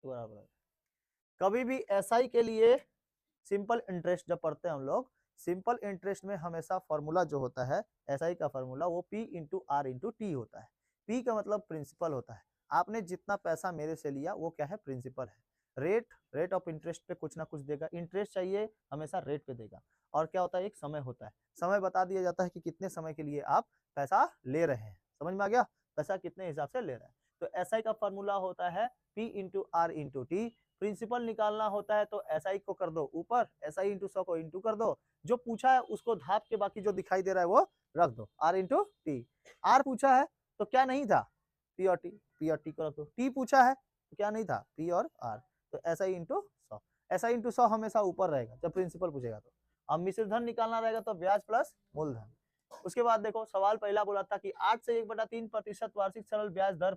बराबर है। कभी भी एसआई के लिए सिंपल इंटरेस्ट जब पढ़ते हैं हम लोग, सिंपल इंटरेस्ट में हमेशा फॉर्मूला जो होता है एसआई का फॉर्मूला वो P into R into T होता है। पी का मतलब प्रिंसिपल होता है। आपने जितना पैसा मेरे से लिया वो क्या है, प्रिंसिपल है। रेट ऑफ इंटरेस्ट पे कुछ ना कुछ देगा, इंटरेस्ट चाहिए हमेशा रेट पे देगा। और क्या होता है, एक समय होता है, समय बता दिया जाता है कि कितने समय के लिए आप पैसा ले रहे हैं। समझ में आ गया, पैसा कितने हिसाब से ले रहे हैं। तो एसआई का फॉर्मूला होता है P into R into T. Principal निकालना होता है तो एसआई को कर दो ऊपर, एसआई इंटू 100 को इंटू कर दो, जो पूछा है उसको धाप के बाकी जो दिखाई दे रहा है वो रख दो, आर इंटू टी। आर पूछा है तो क्या नहीं था, पी और टी, पी और टी को रख दो। टी पूछा है तो क्या नहीं था, पी और आर। तो एसआई इंटू 100, एसआई इंटू 100 हमेशा ऊपर रहेगा जब प्रिंसिपल पूछेगा तो। अब मिश्र धन निकालना रहेगा तो ब्याज प्लस मूलधन। उसके बाद देखो सवाल पहला बोला था कि 8 से 1/3% वार्षिक सरल ब्याज दर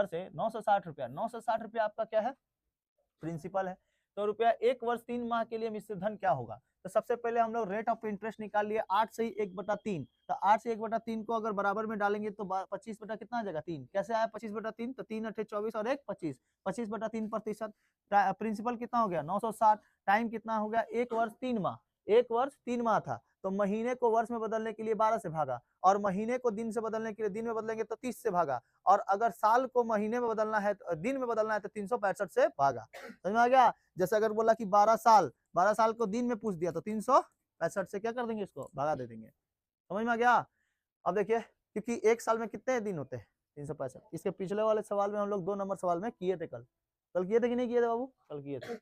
से 960 रुपया। 960 रुपया आपका क्या है, प्रिंसिपल है। तो रुपया 1 वर्ष 3 माह के लिए मिश्र धन क्या होगा। तो सबसे पहले हम लोग रेट ऑफ इंटरेस्ट निकाल लिए 8 से 1/3। तो 8 से 1/3 को अगर बराबर में डालेंगे तो 25 बटा कितना आ जाएगा, 3। कैसे आया 25/3, तो 3 अठे 24 और 1 25, 25/3%। प्रिंसिपल कितना हो गया 960। टाइम कितना हो गया, 1 वर्ष 3 माह। 1 वर्ष 3 माह था तो महीने को वर्ष में बदलने के लिए 12 से भागा, और महीने को दिन से बदलने के लिए दिन में बदलेंगे तो 30 से भागा, और अगर साल को महीने में बदलना है दिन में बदलना है तो 365 से भागा। समझ में आ गया। जैसे अगर बोला कि 12 साल को दिन में पूछ दिया तो 365 से क्या कर देंगे, इसको भगा दे देंगे। समझ में आ गया। अब देखिए क्योंकि एक साल में कितने दिन होते हैं, 365। इसके पिछले वाले सवाल में हम लोग 2 नंबर सवाल में किए थे, कल किए थे कि नहीं किए थे बाबू, कल किए थे।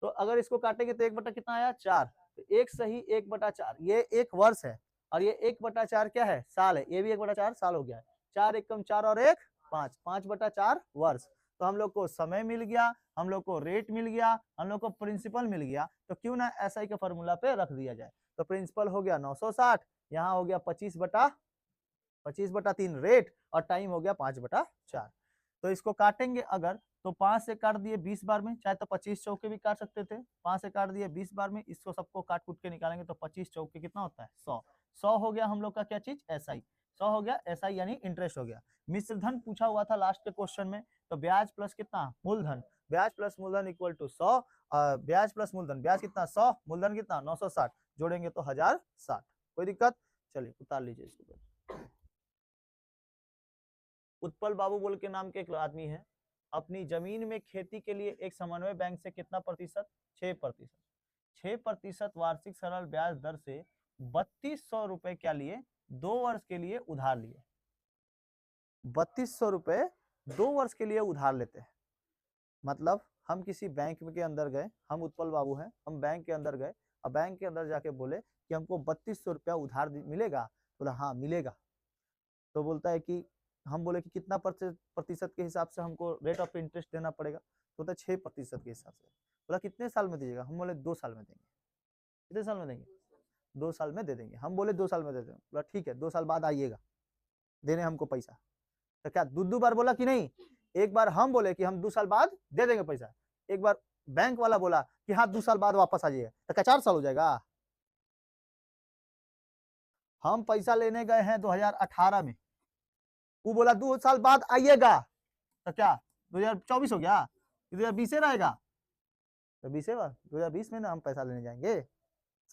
तो अगर इसको काटेंगे तो 1 बटा कितना आया 4, तो 1 सही 1/4, ये 1 वर्ष है, और ये 1/4 क्या है, साल है। ये भी 1/4 साल हो गया है। 4 एकम 4 और 1 5, 5/4 वर्ष। तो हम लोग को समय मिल गया, हम लोग को रेट मिल गया, हम लोग को प्रिंसिपल मिल गया, तो क्यों ना एसआई के फॉर्मूला पे रख दिया जाए। तो प्रिंसिपल हो गया 960, यहाँ हो गया 25/3 रेट, और टाइम हो गया 5/4। तो इसको काटेंगे अगर तो 5 से काट दिए 20 बार में, चाहे तो 25 चौके भी काट सकते थे। 5 से काट दिए 20 बार में, इसको सबको काट कूट के निकालेंगे तो 25 चौके कितना होता है 100। 100 हो गया हम लोग का क्या चीज, एसआई। 100 हो गया एसआई यानी इंटरेस्ट हो गया। मिश्र धन पूछा हुआ था लास्ट के क्वेश्चन में, तो ब्याज प्लस कितना, मूलधन। ब्याज प्लस मूलधन इक्वल टू 100। ब्याज प्लस मूलधन, ब्याज कितना 100, मूलधन कितना 960, जोड़ेंगे तो 1060। कोई दिक्कत, चलिए उतार लीजिए इसको। उत्पल बाबू बोल के नाम के एक आदमी है, अपनी जमीन में खेती के लिए एक समन्वय बैंक से कितना प्रतिशत, 6%। 6% वार्षिक सरल ब्याज दर से 3200 रुपए क्या लिए, 2 वर्ष के लिए उधार लिए। 3200 रुपए 2 वर्ष के लिए उधार लेते हैं। मतलब हम किसी बैंक के अंदर गए, हम उत्पल बाबू हैं, हम बैंक के अंदर गए, और बैंक के अंदर जाके बोले कि हमको 3200 रुपया उधार मिलेगा। बोला हाँ मिलेगा। तो बोलता है कि हम बोले कि कितना प्रतिशत के हिसाब से हमको रेट ऑफ इंटरेस्ट देना पड़ेगा, तो बोलता है 6% के हिसाब से। बोला कितने साल में दीजिएगा, हम बोले 2 साल में देंगे। कितने साल में देंगे, 2 साल में दे देंगे। हम बोले 2 साल में दे देंगे। बोला ठीक है 2 साल बाद आइएगा देने हमको पैसा। तो क्या दो बार बोला कि नहीं, एक बार हम बोले कि हम 2 साल बाद दे देंगे पैसा, एक बार बैंक वाला बोला कि हाँ 2 साल बाद वापस आ जाइएगा, तो क्या 4 साल हो जाएगा। हम पैसा लेने गए हैं 2018 में, वो बोला 2 साल बाद आइएगा, तो क्या 2024 हो गया, 2020 रहेगा, तो 2020 में ना हम पैसा लेने जाएंगे।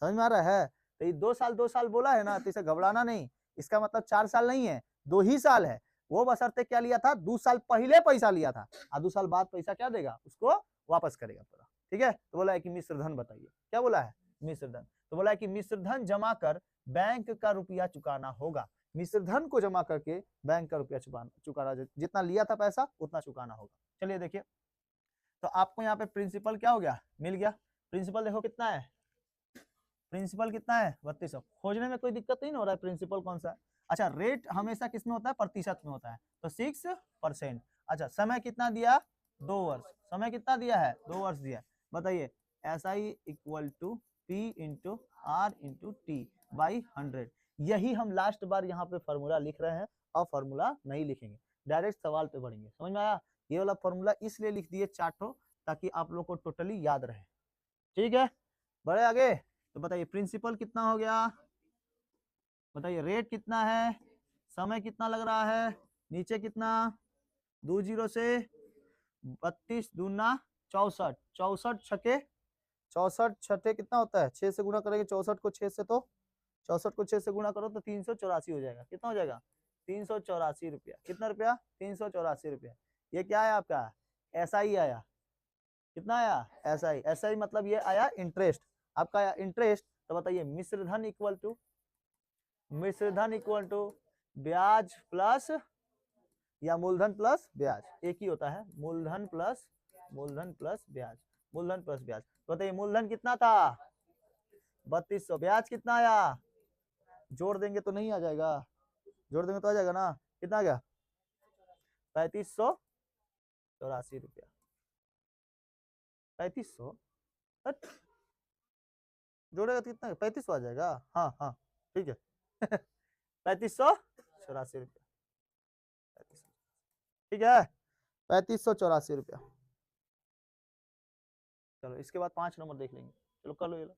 समझ में आ रहा है। तो ये 2 साल बोला है ना, तो इसे घबराना नहीं, इसका मतलब 4 साल नहीं है, 2 ही साल है। वो बशर्ते क्या लिया था, 2 साल पहले पैसा लिया था, और 2 साल बाद पैसा क्या देगा, उसको वापस करेगा पूरा। ठीक है। तो बोला है कि मिश्र धन बताइए, क्या बोला है, मिश्र धन। तो बोला है कि मिश्र धन जमा कर बैंक का रुपया चुकाना होगा। मिश्र धन को जमा करके बैंक का रुपया चुकाना, जितना लिया था पैसा उतना चुकाना होगा। चलिए देखिए, तो आपको यहाँ पे प्रिंसिपल क्या हो गया, मिल गया। प्रिंसिपल देखो कितना है, प्रिंसिपल कितना है 3200। खोजने में कोई दिक्कत नहीं हो रहा है प्रिंसिपल कौन सा है। अच्छा रेट हमेशा किस में होता है, प्रतिशत में होता है, तो 6%। अच्छा समय कितना दिया, 2 वर्ष। समय कितना दिया है, 2 वर्ष दिया है। बताइए SI equal to P into R into T by 100। यही हम लास्ट बार यहाँ पे फॉर्मूला लिख रहे हैं, और फॉर्मूला नहीं लिखेंगे, डायरेक्ट सवाल पे बढ़ेंगे। समझ में आया। ये वाला फॉर्मूला इसलिए लिख दिए चार्टो, ताकि आप लोग को टोटली याद रहे। ठीक है, बढ़े आगे। तो बताइए प्रिंसिपल कितना हो गया, बताइए रेट कितना है, समय कितना लग रहा है, नीचे कितना 2 जीरो से 32 दूना 64, 64 छके 64 छठे कितना होता है, 6 से गुणा करेंगे 64 को 6 से, तो 64 को 6 से गुणा करो तो 384 हो जाएगा। कितना हो जाएगा, 384 रुपया। कितना रुपया, 384 रुपया। ये क्या है आपका, ऐसा ही आया। कितना आया, ऐसा ही। ऐसा ही मतलब ये आया इंटरेस्ट, आपका आया इंटरेस्ट। तो बताइए मिश्रधन इक्वल टू, मिश्रधन इक्वल टू ब्याज प्लस या मूलधन प्लस ब्याज, एक ही होता है, मूलधन प्लस ब्याज, मूलधन प्लस ब्याज। तो बताइए मूलधन कितना था 3200, ब्याज कितना आया, जोड़ देंगे तो नहीं आ जाएगा, जोड़ देंगे तो आ जाएगा ना, कितना आ गया 3584 रुपया। 3500 जोड़ेगा तो कितना, 3500 आ जाएगा। हाँ हाँ ठीक है 3584 रुपया, ठीक है 3584 रुपया। चलो इसके बाद 5 नंबर देख लेंगे, चलो कर लो ये लो।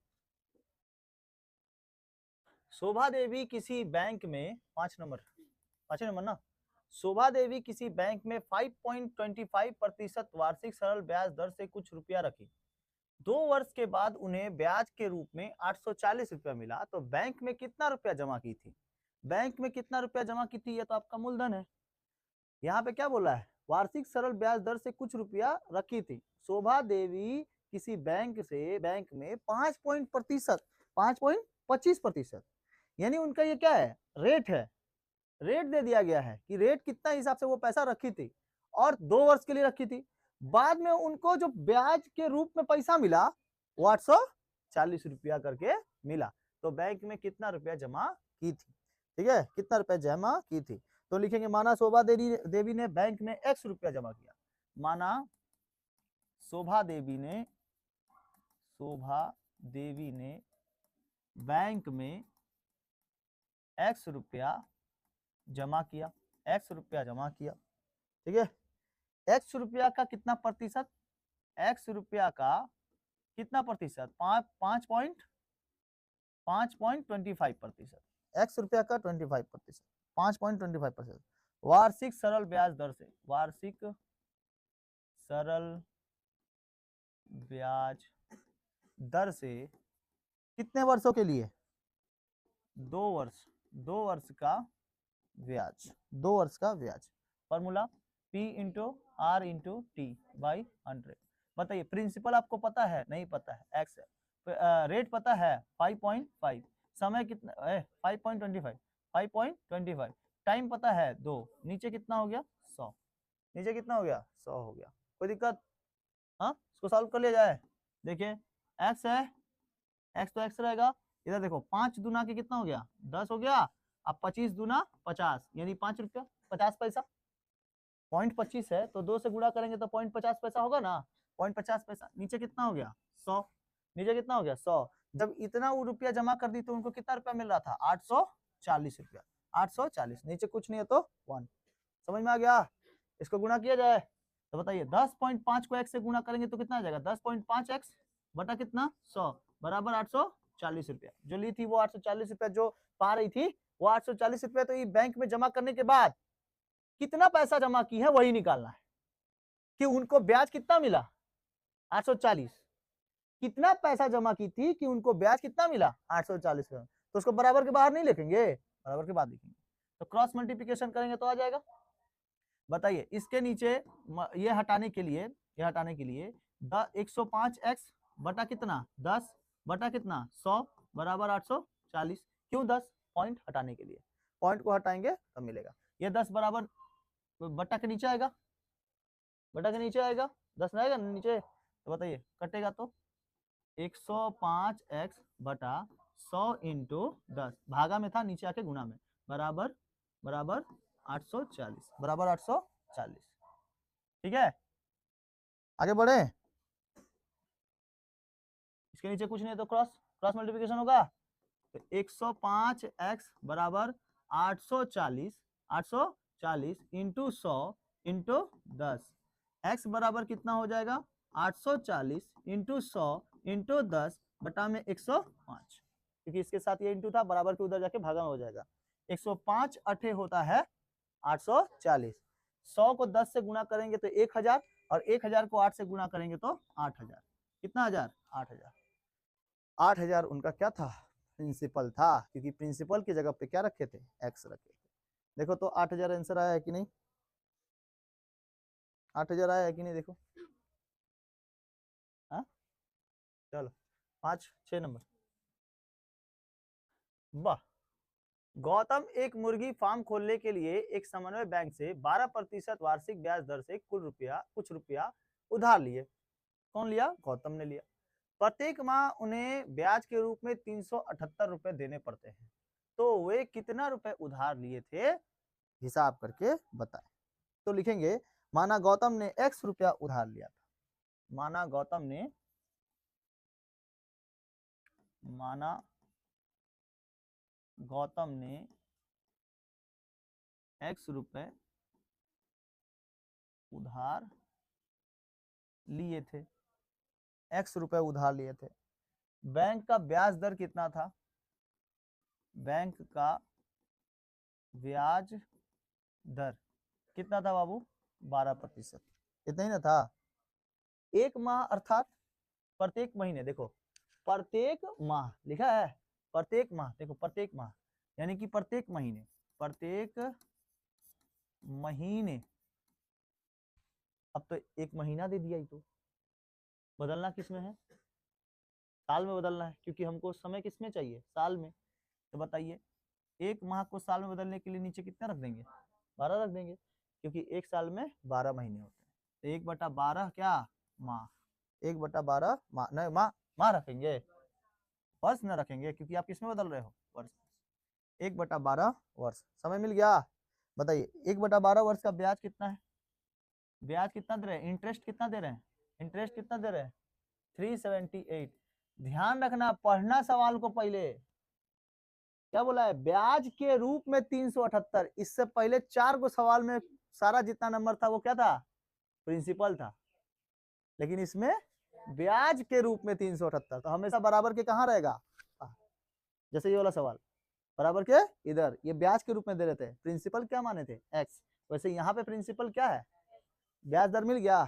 शोभा देवी किसी बैंक में, 5 नंबर, 5 नंबर ना, शोभा देवी किसी बैंक में 5.25% वार्षिक सरल ब्याज दर से कुछ रुपया रखी। 2 वर्ष के बाद उन्हें ब्याज के रूप में 840 रुपया मिला, तो बैंक में कितना रुपया जमा की थी, बैंक में कितना रुपया जमा की थी, ये तो आपका मूलधन है। यहाँ पे क्या बोला है, वार्षिक सरल ब्याज दर से कुछ रुपया रखी थी। शोभा देवी किसी बैंक से, बैंक में 5.25%, यानी उनका ये क्या है, रेट है, रेट दे दिया गया है कि रेट कितना हिसाब से वो पैसा रखी थी, और 2 वर्ष के लिए रखी थी। बाद में उनको जो ब्याज के रूप में पैसा मिला वो 840 रुपया करके मिला। तो बैंक में कितना रुपया जमा की थी, ठीक है, कितना रुपया जमा की थी। तो लिखेंगे माना शोभा देवी ने बैंक में x रुपया जमा किया, माना शोभा देवी ने बैंक में x रुपया जमा किया, x रुपया जमा किया, ठीक है। x रुपया का कितना प्रतिशत, x रुपया का कितना प्रतिशत, 5.25%, x रुपया का 25%, 5.25% वार्षिक सरल ब्याज दर से, वार्षिक सरल ब्याज दर से कितने वर्षों के लिए, 2 वर्ष, 2 वर्ष का ब्याज, 2 वर्ष का ब्याज। Formula P into R into T by 100। बताइए प्रिंसिपल आपको पता है, नहीं पता है, x है, रेट पता है 5.5, समय कितना 5.25, टाइम पता है 2, नीचे कितना हो गया 100, नीचे कितना हो गया 100 हो गया। कोई दिक्कत, हाँ इसको सॉल्व कर लिया जाए। देखिए x है, x तो x रहेगा, इधर देखो 5 दूना के कितना हो गया 10 हो गया, अब 25 दूना 50, यानी 5 रुपया 50 पैसा, 0.25 है तो 2 से गुणा करेंगे तो 0.50 पैसा होगा ना, 0.50 पैसा। नीचे कितना हो गया 100, नीचे कितना हो गया 100। जब इतना वो रुपया जमा कर दी तो उनको कितना रुपया मिल रहा था 840 रुपया, 840, नीचे कुछ नहीं है तो 1। समझ में आ गया, इसको गुणा किया जाए तो बताइए 10.5 को x से गुणा करेंगे तो कितना आ जाएगा, 10.5x बटा कितना 100 बराबर 840 रुपया। जो ली थी वो 840 रुपया जो पा रही थी वो 840 रुपया, तो ये बैंक में जमा करने के बाद कितना पैसा जमा की है वही निकालना है कि उनको ब्याज कितना मिला 840, कितना पैसा जमा की थी कि उनको ब्याज कितना मिला 840। तो उसको बराबर के बाहर नहीं लिखेंगे, बराबर के बाद लिखेंगे, तो क्रॉस मल्टीप्लिकेशन करेंगे तो आ जाएगा। बताइए इसके नीचे ये हटाने के लिए, ये हटाने के लिए 105x बटा कितना 10 बटा कितना 100 बराबर 840, क्यों 10, पॉइंट हटाने के लिए, पॉइंट को हटाएंगे तो मिलेगा। ये 10 बराबर बट्टा के नीचे आएगा, बट्टा के नीचे आएगा, 10 ना आएगा नीचे, तो बताइए कटेगा तो 105x बटा 100 इंटू 10, भागा में था नीचे आके गुणा में, बराबर बराबर 840, बराबर 840। ठीक है आगे बढ़े, इसके नीचे कुछ नहीं है तो क्रॉस मल्टीप्लिकेशन होगा, तो 105x बराबर 840 इंटू 100 इंटू 10, x बराबर कितना हो जाएगा 840 इंटू 100 इंटू 10 बटा में 105, क्योंकि इसके साथ ये इंटू था, बराबर के उधर जाके भागा हो जाएगा। 105 अठे होता है 840, 100 को 10 से गुणा करेंगे तो 1000, और 1000 को 8 से गुणा करेंगे तो 8000। कितना हजार? 8000। 8000 उनका क्या था? प्रिंसिपल था, क्योंकि प्रिंसिपल की जगह पे क्या रखे थे? एक्स रखे थे। देखो तो 8000 आंसर आया है कि नहीं? 8000 आया है कि नहीं? देखो। हाँ चलो 5-6 नंबर। वाह। गौतम एक मुर्गी फार्म खोलने के लिए एक समन्वय बैंक से 12% वार्षिक ब्याज दर से कुछ रुपया उधार लिए। कौन लिया? गौतम ने लिया। प्रत्येक माह उन्हें ब्याज के रूप में 378 रुपए देने पड़ते हैं, तो वे कितना रुपए उधार लिए थे? हिसाब करके बताएं। तो लिखेंगे माना गौतम ने x रुपया उधार लिया था। माना गौतम ने x रुपए उधार लिए थे। x रुपए उधार लिए थे। बैंक का ब्याज दर कितना था? बैंक का ब्याज दर कितना था बाबू? 12%। इतना ही ना था? एक माह अर्थात प्रत्येक महीने। देखो प्रत्येक माह लिखा है, प्रत्येक माह। देखो प्रत्येक माह यानी कि प्रत्येक महीने। अब तो एक महीना दे दिया ही, तो बदलना किस में है? साल में बदलना है, क्योंकि हमको समय किस में चाहिए? साल में। तो बताइए एक माह को साल में बदलने के लिए नीचे कितना रख देंगे? 12 रख देंगे, क्योंकि एक साल में 12 महीने होते हैं। तो 1/12 क्या? माह। 1/12 माह नहीं, माह रखेंगे, वर्ष न रखेंगे, क्योंकि आप किसमें बदल रहे हो? वर्ष। 1/12 वर्ष। समय मिल गया। बताइए 1/12 वर्ष का ब्याज कितना है? ब्याज कितना दे रहे हैं? इंटरेस्ट कितना दे रहे हैं? इंटरेस्ट कितना दे रहे हैं? 378। ध्यान रखना, पढ़ना सवाल को पहले। क्या बोला है? ब्याज के रूप में 378। इससे पहले 4 को सवाल में सारा जितना नंबर था वो क्या था? प्रिंसिपल था। लेकिन इसमें ब्याज के रूप में 378, तो हमेशा बराबर के कहाँ रहेगा? जैसे ये वाला सवाल बराबर के इधर, ये ब्याज के रूप में दे रहे थे। प्रिंसिपल क्या माने थे? एक्स। वैसे यहाँ पे प्रिंसिपल क्या है? ब्याज दर मिल गया,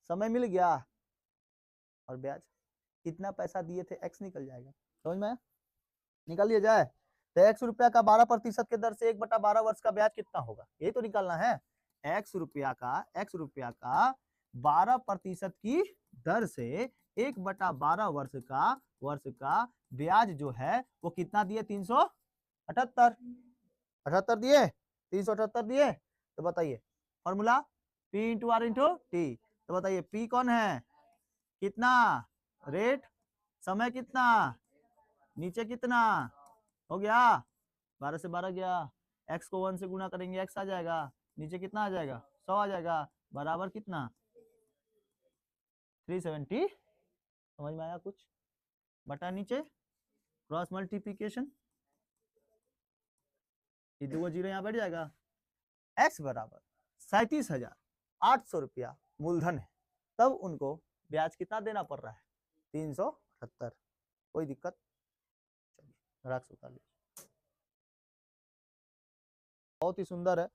समय मिल गया, और ब्याज कितना पैसा दिए थे एक्स निकल जाएगा। समझ में? निकाल लिया जाए। तो x रुपया का 12% के दर से 1/12 वर्ष का ब्याज कितना होगा? ये तो निकालना है। x रुपया का 12% की दर से 1/12 वर्ष का ब्याज जो है वो कितना दिए? 378। 78 दिए, 378 दिए। तो बताइए formula P into R into T. तो बताइए P कौन है? कितना? रेट। समय कितना? नीचे कितना हो गया? 12 से 12 गया। x को 1 से गुना करेंगे x आ जाएगा, नीचे कितना आ जाएगा? 100 आ जाएगा, बराबर कितना? 370। समझ में आया कुछ? बटा नीचे क्रॉस मल्टीप्लीकेशन, ये 2 जीरो यहाँ बैठ जाएगा। x बराबर 37,800 रुपया मूलधन है, तब उनको ब्याज कितना देना पड़ रहा है? 378। कोई दिक्कत? चलिए राख उतार लीजिए। बहुत ही सुंदर है,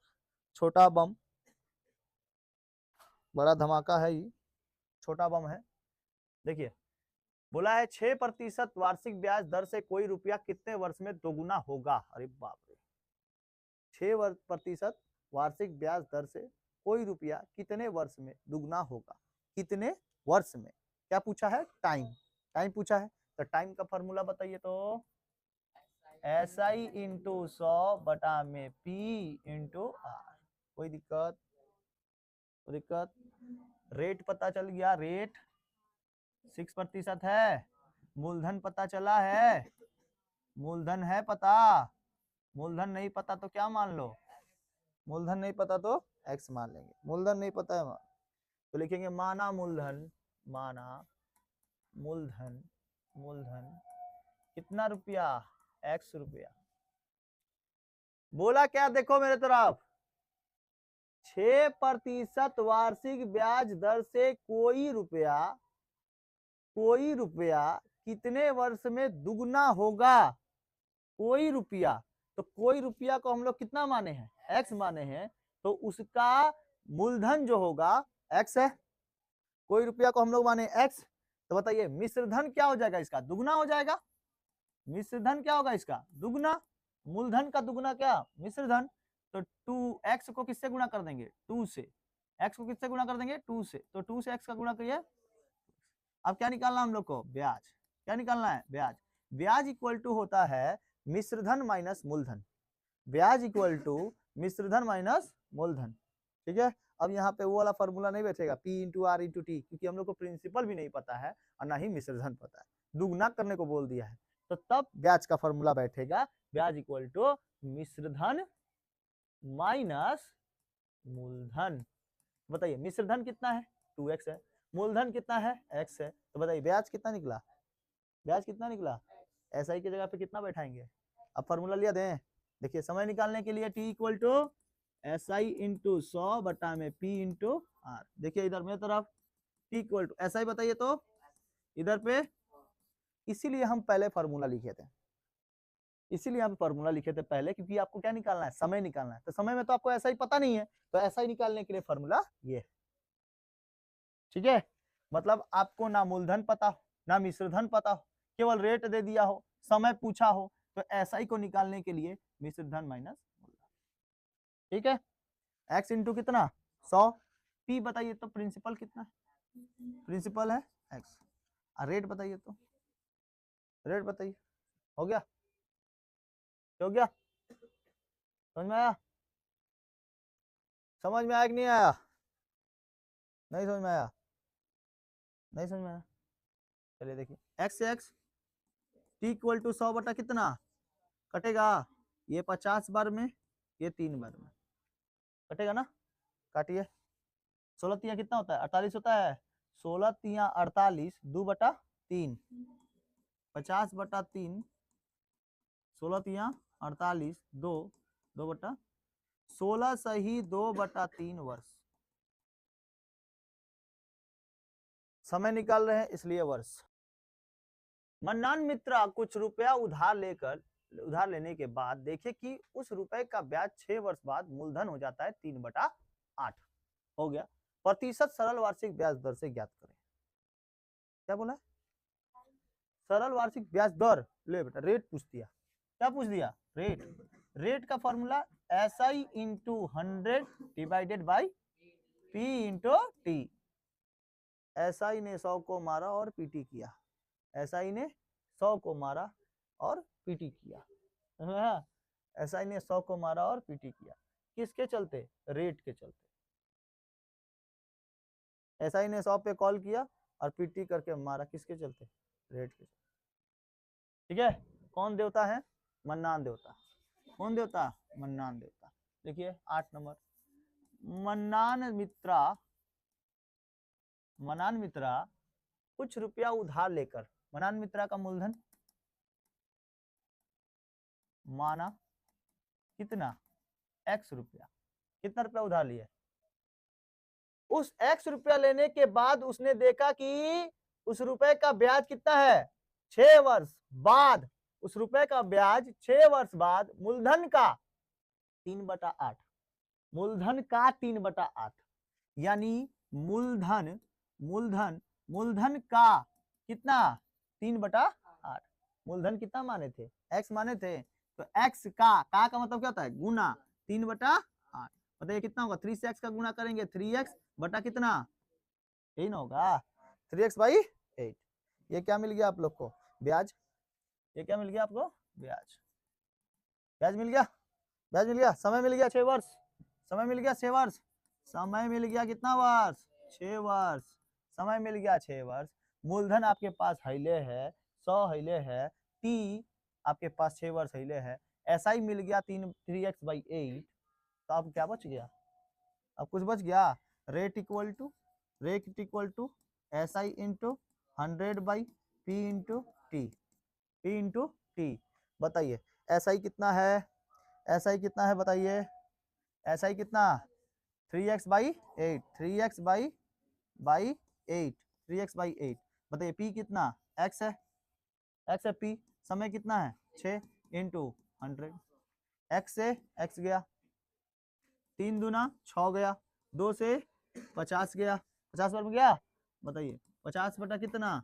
छोटा बम, बड़ा धमाका है ये, छोटा बम है। देखिए बोला है 6% वार्षिक ब्याज दर से कोई रुपया कितने वर्ष में दोगुना होगा? अरे बाप रे, 6% वार्षिक ब्याज दर से कोई रुपया कितने वर्ष में दुगना होगा? कितने वर्ष में? क्या पूछा है? टाइम। टाइम पूछा है, तो टाइम का फॉर्मूला बताइए तो। SI इंटू 100 बटा में P इंटू आर। कोई दिक्कत? कोई दिक्कत? रेट पता चल गया, रेट 6% है। मूलधन पता चला है, मूलधन है पता। मूलधन नहीं पता तो क्या मान लो? मूलधन नहीं पता तो x मान लेंगे। मूलधन नहीं पता है तो लिखेंगे माना मूलधन मूलधन कितना रुपया? x रुपया। बोला क्या? देखो मेरे तरफ, 6% वार्षिक ब्याज दर से कोई रुपया कितने वर्ष में दुगना होगा? कोई रुपया। तो कोई रुपया को हम लोग कितना माने हैं? x माने हैं, तो उसका मूलधन जो होगा x है। कोई रुपया को हम लोग माने x, तो बताइए मिश्र धन क्या हो जाएगा, इसका दुगना हो जाएगा। मिश्र धन क्या होगा, इसका दुगना। मूलधन का दुगना क्या, मिश्र धन। तो 2x को किससे गुणा कर देंगे, 2 से। x को किससे गुणा कर देंगे, 2 से। तो 2 से x का गुणा करिए। अब क्या निकालना हम लोग को, ब्याज। क्या निकालना है, ब्याज। ब्याज इक्वल टू होता है मिश्र धन माइनस मूलधन। ब्याज इक्वल टू मिश्र धन माइनस मूलधन। ठीक है। अब यहाँ पे वो वाला फॉर्मूला नहीं बैठेगा P into R into T, क्योंकि हम लोग को प्रिंसिपल भी नहीं पता है और ना ही मिश्र धन पता है, दुगना करने को बोल दिया है। तो तब ब्याज का फॉर्मूला बैठेगा ब्याज इक्वल टू मिश्र धन माइनस मूलधन। बताइए मिश्र धन कितना है, 2x है, मूलधन कितना है, x है। तो बताइए ब्याज कितना निकला, ब्याज कितना निकला। SI की जगह पे कितना बैठाएंगे, अब फॉर्मूला लिया दें। देखिए समय निकालने के लिए T equal to SI into 100 बटा में P इंटू आर। देखिए इधर मेरी तरफ T इक्वल टू SI बताइए, तो इधर पे इसीलिए हम पहले फॉर्मूला लिखे थे, इसीलिए हम फॉर्मूला लिखे थे पहले, क्योंकि आपको क्या निकालना है, समय निकालना है। तो समय में तो आपको ऐसा ही पता नहीं है, तो ऐसा ही निकालने के लिए फॉर्मूला ये। ठीक है, मतलब आपको ना मूलधन पता हो ना मिश्र धन पता हो, केवल रेट दे दिया हो, समय पूछा हो, तो SI को निकालने के लिए मिश्र धन माइनस मूलधन। ठीक है, x इंटू कितना 100, P बताइए तो प्रिंसिपल कितना है, प्रिंसिपल है x। रेट बताइए, तो रेट बताइए। हो गया, हो गया, समझ में आया, समझ में आया कि नहीं आया, नहीं समझ में आया, नहीं समझ में आया। चलिए देखिए x से x T इक्वल टू 100 बटा कितना कटेगा, ये 50 बार में, ये 3 बार में कटेगा ना, काटिए। 16 तिया कितना होता है, 48 होता है। 16 तिया 48, 2 बटा 3, 50 बटा 3, 16 तिया 48, 2, 2 बटा 16 सही 2 बटा 3 वर्ष। समय निकाल रहे हैं इसलिए वर्ष। मन्नान मित्रा कुछ रुपया उधार लेने के बाद देखे कि उस रुपए का ब्याज 6 वर्ष बाद मूलधन हो जाता है 3 बटा 8। हो गया, प्रतिशत सरल वार्षिक ब्याज दर से ज्ञात करें। क्या बोला, सरल वार्षिक ब्याज दर, ले बेटा रेट पूछ दिया। क्या पूछ दिया, रेट। रेट का formula SI into 100 divided by P into T. SI ने 100 को मारा और PT किया, SI ने 100 को मारा और PT किया, SI ने 100 को मारा और PT किया, किसके चलते, रेट के चलते। SI ने 100 पे कॉल किया और PT करके मारा, किसके चलते, रेट के चलते। ठीक है, कौन देवता है, मन्नान देवता। कौन देवता, मन्नान देवता। देखिए 8 नंबर, मन्नान मित्रा कुछ रुपया उधार लेकर, मन्नान मित्रा का मूलधन माना कितना, x रुपया। कितना रुपया उधार लिया, उस x रुपया लेने के बाद उसने देखा कि उस रुपए का ब्याज कितना है, 6 वर्ष बाद, उस रुपए का ब्याज 6 वर्ष बाद मूलधन का 3 बटा 8, मूलधन का 3 बटा 8, यानी मूलधन मूलधन मूलधन का कितना, 3 बटा 8। मूलधन कितना माने थे, x माने थे, तो x का मतलब क्या होता है, गुना 3 बटा 8। बताइए कितना होगा, 3 से x का गुना करेंगे 3x बटा कितना, यही ना होगा 3x बाई 8। ये क्या मिल गया आप लोग को, ब्याज। ये क्या मिल गया आपको, ब्याज। ब्याज मिल गया, ब्याज मिल गया। समय मिल गया 6 वर्ष, समय मिल गया 6 वर्ष, समय मिल गया कितना वर्ष, 6 वर्ष, समय मिल गया 6 वर्ष। मूलधन आपके पास हैले है 100 हैले है, टी आपके पास 6 वर्ष हैले है, SI मिल गया 3x बाई 8। तो अब क्या बच गया, अब कुछ बच गया, rate equal to SI into 100 by P into T. बताइए SI कितना है, SI कितना है बताइए, SI कितना, 3x by 8, 3x by 8, 3x by 8। बताइए P कितना, x है, x है P। समय कितना है 6 इंटू 100, x से x गया, 3 दूना 6 गया, 2 से 50 गया, 50 बार में गया, बताइए 50 बटा कितना,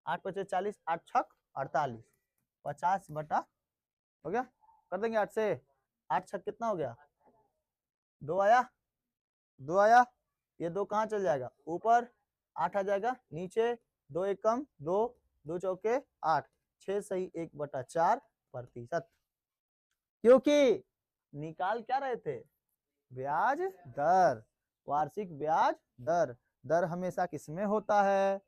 8 पचे 40, 8 छक 48, 50 बटा हो गया, कर देंगे 8 से, 8 छक कितना हो गया, 2 आया, 2 आया, ये 2 कहाँ चल जाएगा ऊपर, 8 आ जाएगा नीचे, 2 एक कम 2, 2 चौके 8, 6 सही 1/4%, क्योंकि निकाल क्या रहे थे, ब्याज दर, वार्षिक ब्याज दर, दर हमेशा किसमें होता है,